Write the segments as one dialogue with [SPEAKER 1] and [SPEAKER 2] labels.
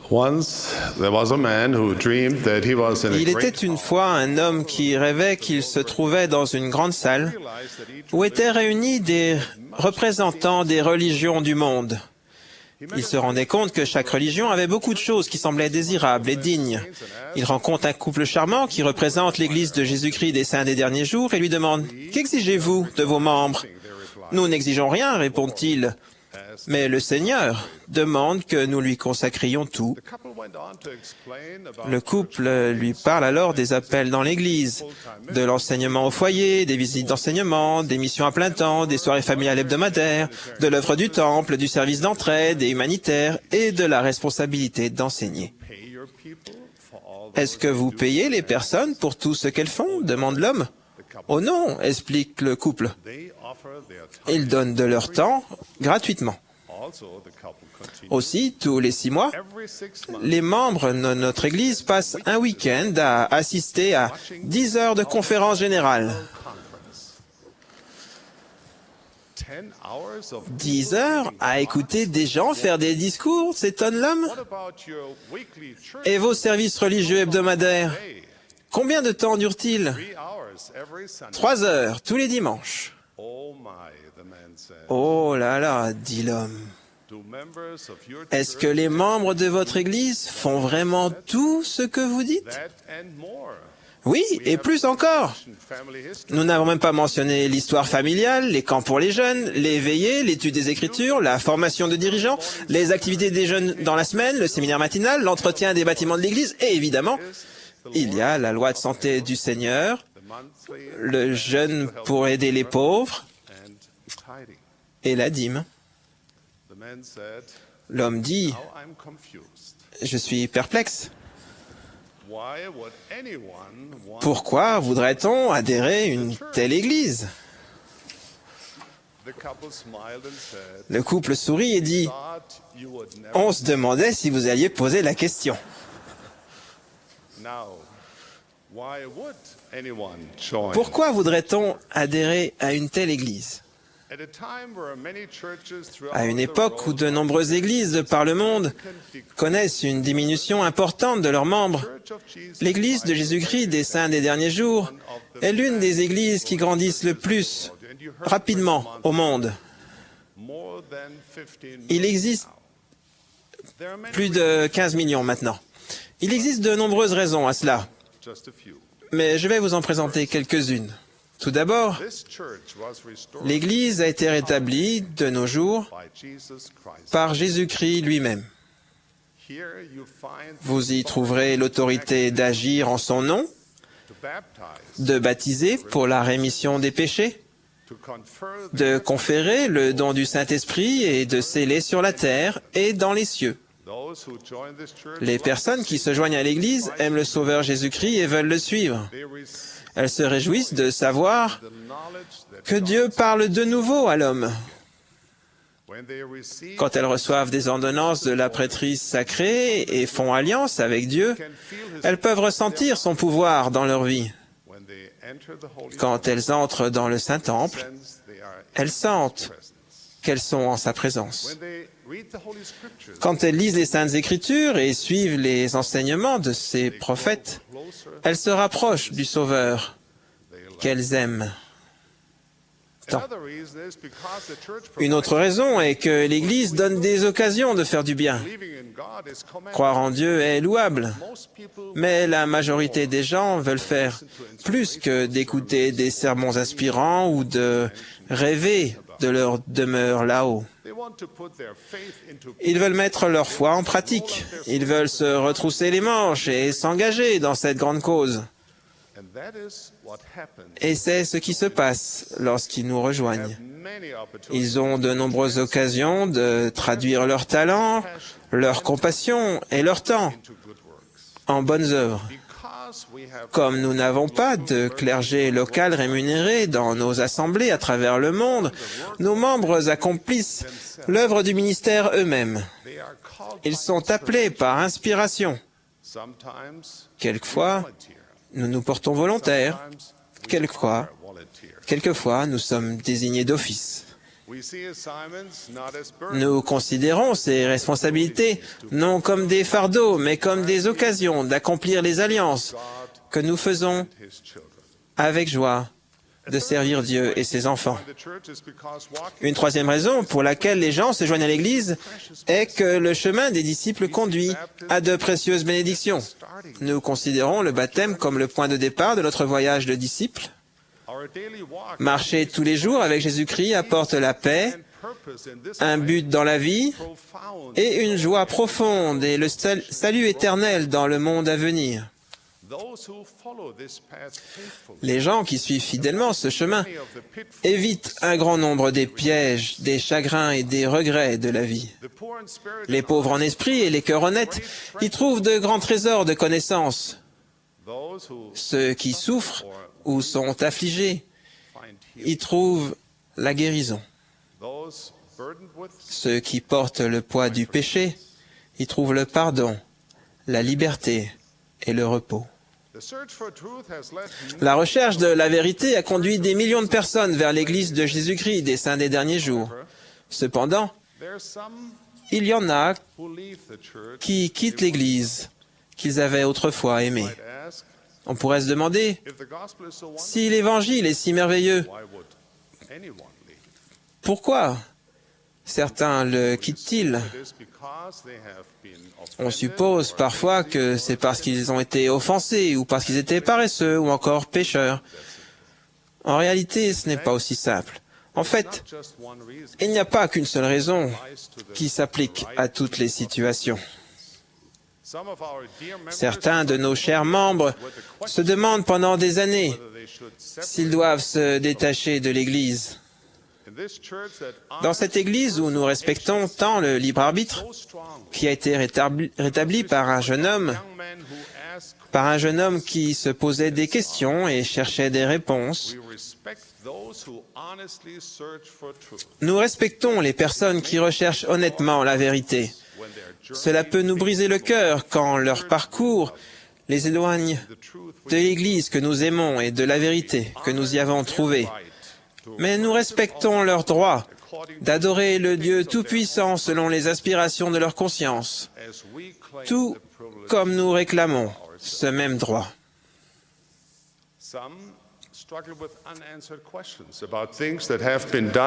[SPEAKER 1] Once, there was a man who dreamed that he was in a
[SPEAKER 2] Il était
[SPEAKER 1] great
[SPEAKER 2] une fois un homme qui rêvait qu'il se trouvait dans une grande salle où étaient réunis des représentants des religions du monde. Il se rendait compte que chaque religion avait beaucoup de choses qui semblaient désirables et dignes. Il rencontre un couple charmant qui représente l'Église de Jésus-Christ des Saints des Derniers Jours et lui demande « Qu'exigez-vous de vos membres ?»« Nous n'exigeons rien, répond-il. Mais le Seigneur demande que nous lui consacrions tout. » Le couple lui parle alors des appels dans l'Église, de l'enseignement au foyer, des visites d'enseignement, des missions à plein temps, des soirées familiales hebdomadaires, de l'œuvre du temple, du service d'entraide et humanitaire et de la responsabilité d'enseigner. « Est-ce que vous payez les personnes pour tout ce qu'elles font ?» demande l'homme. « Oh non !» explique le couple. Ils donnent de leur temps gratuitement. Aussi, tous les 6 mois, les membres de notre Église passent un week-end à assister à 10 heures de conférence générale. 10 heures à écouter des gens faire des discours, s'étonne l'homme. Et vos services religieux hebdomadaires, combien de temps durent-ils? 3 heures, tous les dimanches. Oh là là, dit l'homme. Est-ce que les membres de votre Église font vraiment tout ce que vous dites? Oui, et plus encore. Nous n'avons même pas mentionné l'histoire familiale, les camps pour les jeunes, les veillées, l'étude des Écritures, la formation de dirigeants, les activités des jeunes dans la semaine, le séminaire matinal, l'entretien des bâtiments de l'Église, et évidemment, il y a la loi de santé du Seigneur, le jeûne pour aider les pauvres et la dîme. L'homme dit, « Je suis perplexe. Pourquoi voudrait-on adhérer à une telle église ?» Le couple sourit et dit, « On se demandait si vous alliez poser la question. » Pourquoi voudrait-on adhérer à une telle église? À une époque où de nombreuses églises par le monde connaissent une diminution importante de leurs membres, l'Église de Jésus-Christ des Saints des Derniers Jours est l'une des églises qui grandissent le plus rapidement au monde. Il existe plus de 15 millions maintenant. Il existe de nombreuses raisons à cela, mais je vais vous en présenter quelques-unes. Tout d'abord, l'Église a été rétablie de nos jours par Jésus-Christ lui-même. Vous y trouverez l'autorité d'agir en son nom, de baptiser pour la rémission des péchés, de conférer le don du Saint-Esprit et de sceller sur la terre et dans les cieux. Les personnes qui se joignent à l'Église aiment le Sauveur Jésus-Christ et veulent le suivre. Elles se réjouissent de savoir que Dieu parle de nouveau à l'homme. Quand elles reçoivent des ordonnances de la prêtrise sacrée et font alliance avec Dieu, elles peuvent ressentir son pouvoir dans leur vie. Quand elles entrent dans le Saint-Temple, elles sentent qu'elles sont en sa présence. Quand elles lisent les Saintes Écritures et suivent les enseignements de ces prophètes, elles se rapprochent du Sauveur qu'elles aiment tant. Une autre raison est que l'Église donne des occasions de faire du bien. Croire en Dieu est louable, mais la majorité des gens veulent faire plus que d'écouter des sermons inspirants ou de rêver de leur demeure là-haut. Ils veulent mettre leur foi en pratique. Ils veulent se retrousser les manches et s'engager dans cette grande cause. Et c'est ce qui se passe lorsqu'ils nous rejoignent. Ils ont de nombreuses occasions de traduire leur talent, leur compassion et leur temps en bonnes œuvres. Comme nous n'avons pas de clergé local rémunéré dans nos assemblées à travers le monde, nos membres accomplissent l'œuvre du ministère eux-mêmes. Ils sont appelés par inspiration. Quelquefois, nous nous portons volontaires. Quelquefois, nous sommes désignés d'office. Nous considérons ces responsabilités non comme des fardeaux, mais comme des occasions d'accomplir les alliances que nous faisons avec joie de servir Dieu et ses enfants. Une troisième raison pour laquelle les gens se joignent à l'Église est que le chemin des disciples conduit à de précieuses bénédictions. Nous considérons le baptême comme le point de départ de notre voyage de disciples. Marcher tous les jours avec Jésus-Christ apporte la paix, un but dans la vie et une joie profonde et le salut éternel dans le monde à venir. Les gens qui suivent fidèlement ce chemin évitent un grand nombre des pièges, des chagrins et des regrets de la vie. Les pauvres en esprit et les cœurs honnêtes y trouvent de grands trésors de connaissances. Ceux qui souffrent ou sont affligés y trouvent la guérison. Ceux qui portent le poids du péché y trouvent le pardon, la liberté et le repos. La recherche de la vérité a conduit des millions de personnes vers l'Église de Jésus-Christ des saints des derniers jours. Cependant, il y en a qui quittent l'Église qu'ils avaient autrefois aimée. On pourrait se demander, si l'Évangile est si merveilleux, pourquoi certains le quittent-ils? On suppose parfois que c'est parce qu'ils ont été offensés ou parce qu'ils étaient paresseux ou encore pécheurs. En réalité, ce n'est pas aussi simple. En fait, il n'y a pas qu'une seule raison qui s'applique à toutes les situations. Certains de nos chers membres se demandent pendant des années s'ils doivent se détacher de l'Église. Dans cette Église où nous respectons tant le libre arbitre, qui a été rétabli par un jeune homme qui se posait des questions et cherchait des réponses, nous respectons les personnes qui recherchent honnêtement la vérité. Cela peut nous briser le cœur quand leur parcours les éloigne de l'Église que nous aimons et de la vérité que nous y avons trouvée. Mais nous respectons leur droit d'adorer le Dieu Tout-Puissant selon les aspirations de leur conscience, tout comme nous réclamons ce même droit.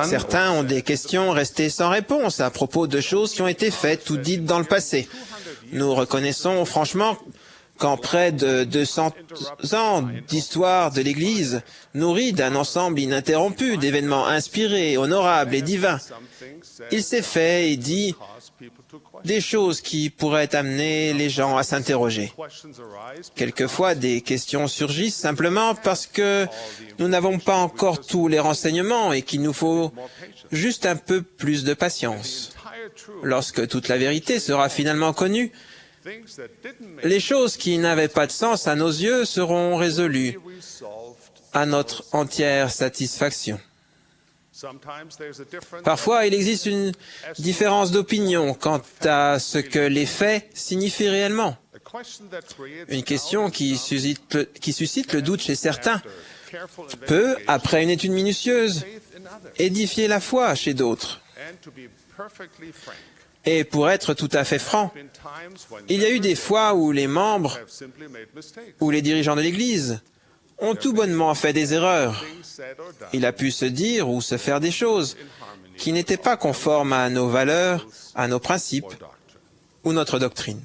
[SPEAKER 2] Certains ont des questions restées sans réponse à propos de choses qui ont été faites ou dites dans le passé. Nous reconnaissons franchement qu'en près de 200 ans d'histoire de l'Église, nourrie d'un ensemble ininterrompu d'événements inspirés, honorables et divins, il s'est fait et dit des choses qui pourraient amener les gens à s'interroger. Quelquefois, des questions surgissent simplement parce que nous n'avons pas encore tous les renseignements et qu'il nous faut juste un peu plus de patience. Lorsque toute la vérité sera finalement connue, les choses qui n'avaient pas de sens à nos yeux seront résolues à notre entière satisfaction. Parfois, il existe une différence d'opinion quant à ce que les faits signifient réellement. Une question qui suscite le doute chez certains peut, après une étude minutieuse, édifier la foi chez d'autres. Et pour être tout à fait franc, il y a eu des fois où les membres ou les dirigeants de l'Église ont tout bonnement fait des erreurs. Il a pu se dire ou se faire des choses qui n'étaient pas conformes à nos valeurs, à nos principes ou notre doctrine.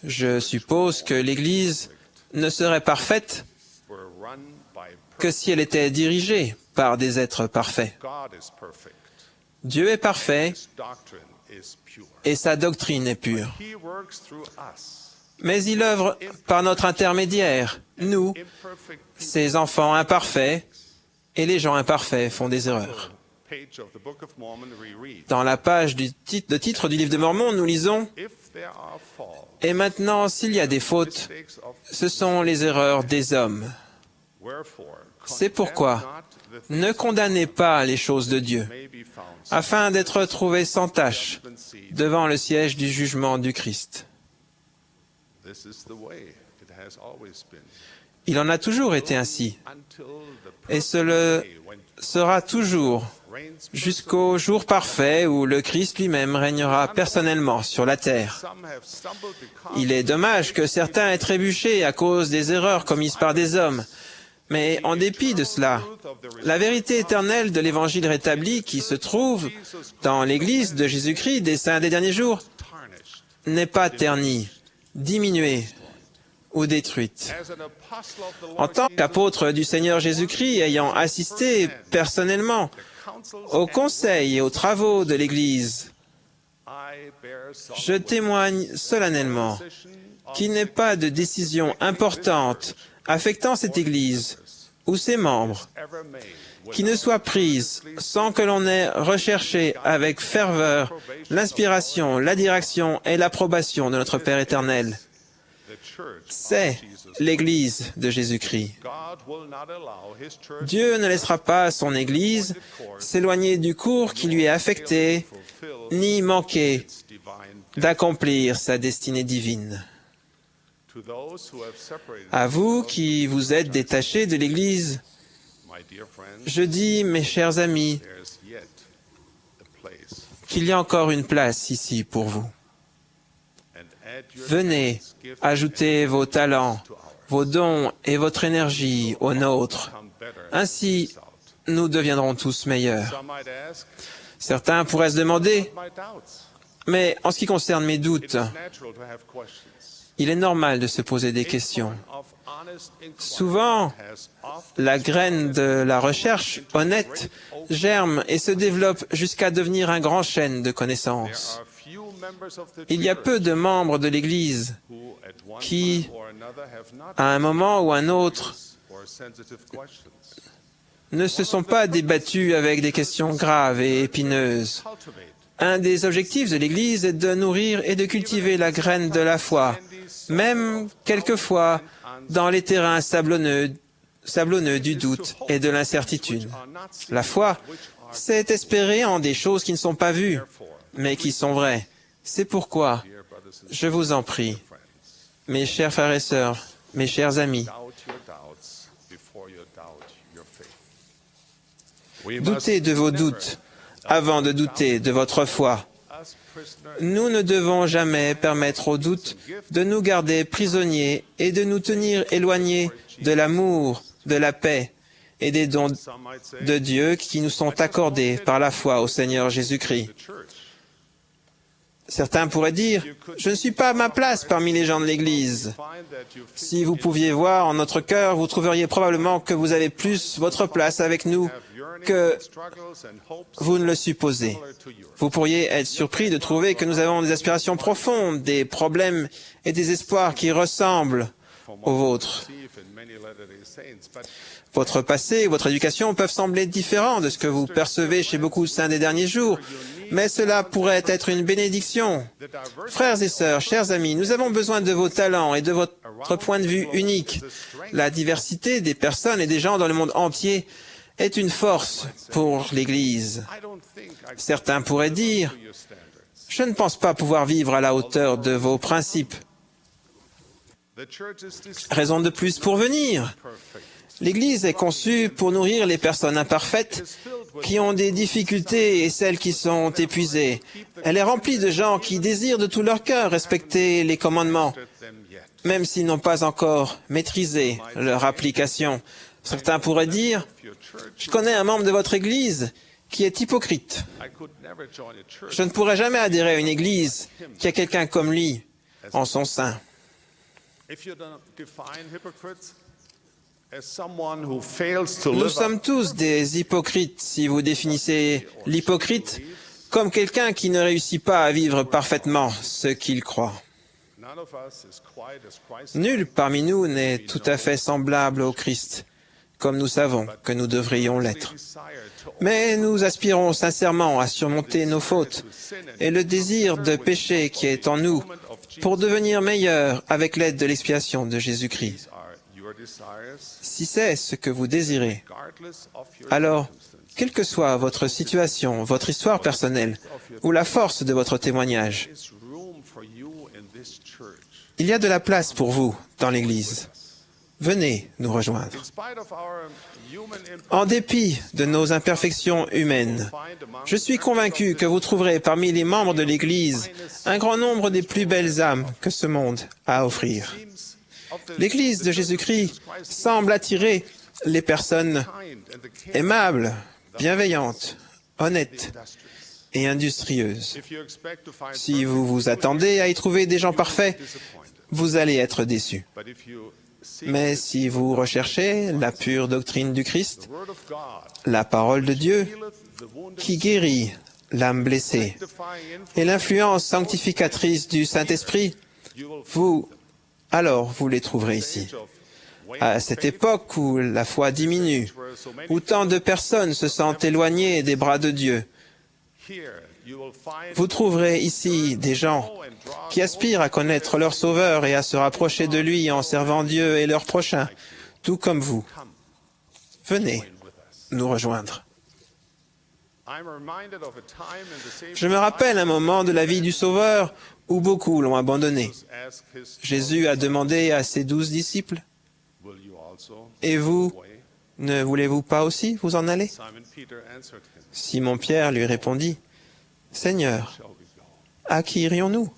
[SPEAKER 2] Je suppose que l'Église ne serait parfaite que si elle était dirigée par des êtres parfaits. Dieu est parfait et sa doctrine est pure. Mais il œuvre par notre intermédiaire. Nous, ses enfants imparfaits, et les gens imparfaits font des erreurs. Dans la page de titre du livre de Mormon, nous lisons « Et maintenant, s'il y a des fautes, ce sont les erreurs des hommes. C'est pourquoi ne condamnez pas les choses de Dieu, afin d'être trouvés sans tache devant le siège du jugement du Christ. » Il en a toujours été ainsi. Et ce le sera toujours, jusqu'au jour parfait où le Christ lui-même régnera personnellement sur la terre. Il est dommage que certains aient trébuché à cause des erreurs commises par des hommes. Mais en dépit de cela, la vérité éternelle de l'Évangile rétabli qui se trouve dans l'Église de Jésus-Christ des saints des derniers jours n'est pas ternie, diminuée ou détruite. En tant qu'apôtre du Seigneur Jésus-Christ, ayant assisté personnellement aux conseils et aux travaux de l'Église, je témoigne solennellement qu'il n'est pas de décision importante affectant cette Église ou ses membres qui ne soit prise sans que l'on ait recherché avec ferveur l'inspiration, la direction et l'approbation de notre Père éternel. C'est l'Église de Jésus-Christ. Dieu ne laissera pas son Église s'éloigner du cours qui lui est affecté, ni manquer d'accomplir sa destinée divine. À vous qui vous êtes détachés de l'Église, je dis, mes chers amis, qu'il y a encore une place ici pour vous. Venez, ajoutez vos talents, vos dons et votre énergie aux nôtres. Ainsi, nous deviendrons tous meilleurs. Certains pourraient se demander, mais en ce qui concerne mes doutes, il est normal de se poser des questions. Souvent, la graine de la recherche honnête germe et se développe jusqu'à devenir un grand chêne de connaissances. Il y a peu de membres de l'Église qui, à un moment ou un autre, ne se sont pas débattus avec des questions graves et épineuses. Un des objectifs de l'Église est de nourrir et de cultiver la graine de la foi, même quelquefois dans les terrains sablonneux du doute et de l'incertitude. La foi, c'est espérer en des choses qui ne sont pas vues, mais qui sont vraies. C'est pourquoi, je vous en prie, mes chers frères et sœurs, mes chers amis, doutez de vos doutes avant de douter de votre foi. Nous ne devons jamais permettre aux doutes de nous garder prisonniers et de nous tenir éloignés de l'amour, de la paix et des dons de Dieu qui nous sont accordés par la foi au Seigneur Jésus-Christ. Certains pourraient dire, « Je ne suis pas à ma place parmi les gens de l'Église. » Si vous pouviez voir en notre cœur, vous trouveriez probablement que vous avez plus votre place avec nous que vous ne le supposez. Vous pourriez être surpris de trouver que nous avons des aspirations profondes, des problèmes et des espoirs qui ressemblent aux vôtres. Votre passé et votre éducation peuvent sembler différents de ce que vous percevez chez beaucoup de saints des derniers jours, mais cela pourrait être une bénédiction. Frères et sœurs, chers amis, nous avons besoin de vos talents et de votre point de vue unique. La diversité des personnes et des gens dans le monde entier est une force pour l'Église. Certains pourraient dire, « Je ne pense pas pouvoir vivre à la hauteur de vos principes. » Raison de plus pour venir. L'Église est conçue pour nourrir les personnes imparfaites qui ont des difficultés et celles qui sont épuisées. Elle est remplie de gens qui désirent de tout leur cœur respecter les commandements, même s'ils n'ont pas encore maîtrisé leur application. Certains pourraient dire, « Je connais un membre de votre Église qui est hypocrite. Je ne pourrais jamais adhérer à une Église qui a quelqu'un comme lui en son sein. » Nous sommes tous des hypocrites si vous définissez l'hypocrite comme quelqu'un qui ne réussit pas à vivre parfaitement ce qu'il croit. Nul parmi nous n'est tout à fait semblable au Christ, comme nous savons que nous devrions l'être. Mais nous aspirons sincèrement à surmonter nos fautes et le désir de péché qui est en nous pour devenir meilleurs avec l'aide de l'expiation de Jésus-Christ. Si c'est ce que vous désirez, alors, quelle que soit votre situation, votre histoire personnelle ou la force de votre témoignage, il y a de la place pour vous dans l'Église. venez nous rejoindre.
[SPEAKER 1] In spite of our human
[SPEAKER 2] En dépit de nos imperfections humaines, je suis convaincu que vous trouverez parmi les membres de l'Église un grand nombre des plus belles âmes que ce monde a à offrir. L'Église de Jésus-Christ semble attirer les personnes aimables, bienveillantes, honnêtes et industrieuses. Si vous vous attendez à y trouver des gens parfaits, vous allez être déçus. Mais si vous recherchez la pure doctrine du Christ, la parole de Dieu, qui guérit l'âme blessée, et l'influence sanctificatrice du Saint-Esprit, vous les trouverez ici. À cette époque où la foi diminue, où tant de personnes se sentent éloignées des bras de Dieu, vous trouverez ici des gens qui aspirent à connaître leur Sauveur et à se rapprocher de lui en servant Dieu et leur prochain, tout comme vous. Venez nous rejoindre. Je me rappelle un moment de la vie du Sauveur où beaucoup l'ont abandonné. Jésus a demandé à ses 12 disciples, « Et vous, ne voulez-vous pas aussi vous en aller ?» Simon-Pierre lui répondit, « Seigneur, à qui irions-nous ?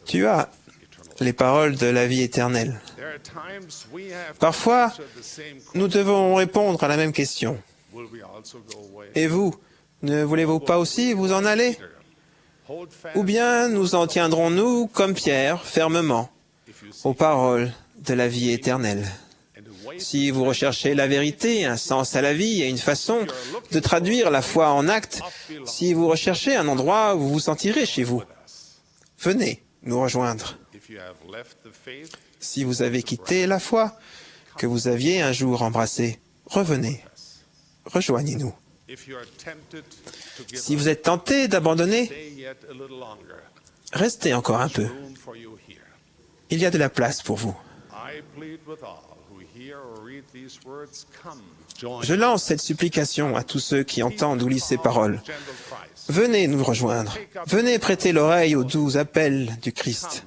[SPEAKER 2] Tu as les paroles de la vie éternelle. » Parfois, nous devons répondre à la même question. « Et vous, ne voulez-vous pas aussi vous en aller ? Ou bien nous en tiendrons-nous, comme Pierre, fermement, aux paroles de la vie éternelle. » Si vous recherchez la vérité, un sens à la vie et une façon de traduire la foi en actes, si vous recherchez un endroit où vous vous sentirez chez vous, venez nous rejoindre. Si vous avez quitté la foi que vous aviez un jour embrassée, revenez, rejoignez-nous. Si vous êtes tenté d'abandonner, restez encore un peu. Il y a de la place pour vous. Je lance cette supplication à tous ceux qui entendent ou lisent ces paroles. Venez nous rejoindre. Venez prêter l'oreille aux doux appels du Christ.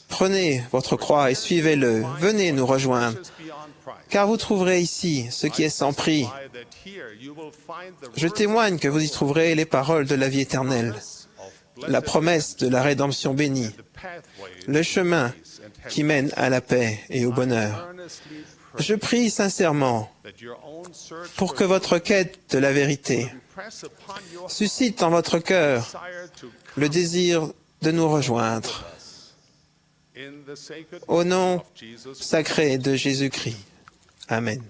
[SPEAKER 2] Prenez votre croix et suivez-le. Venez nous rejoindre. Car vous trouverez ici ce qui est sans prix. Je témoigne que vous y trouverez les paroles de la vie éternelle, la promesse de la rédemption bénie, le chemin qui mène à la paix et au bonheur. Je prie sincèrement pour que votre quête de la vérité suscite en votre cœur le désir de nous rejoindre. Au nom sacré de Jésus-Christ. Amen.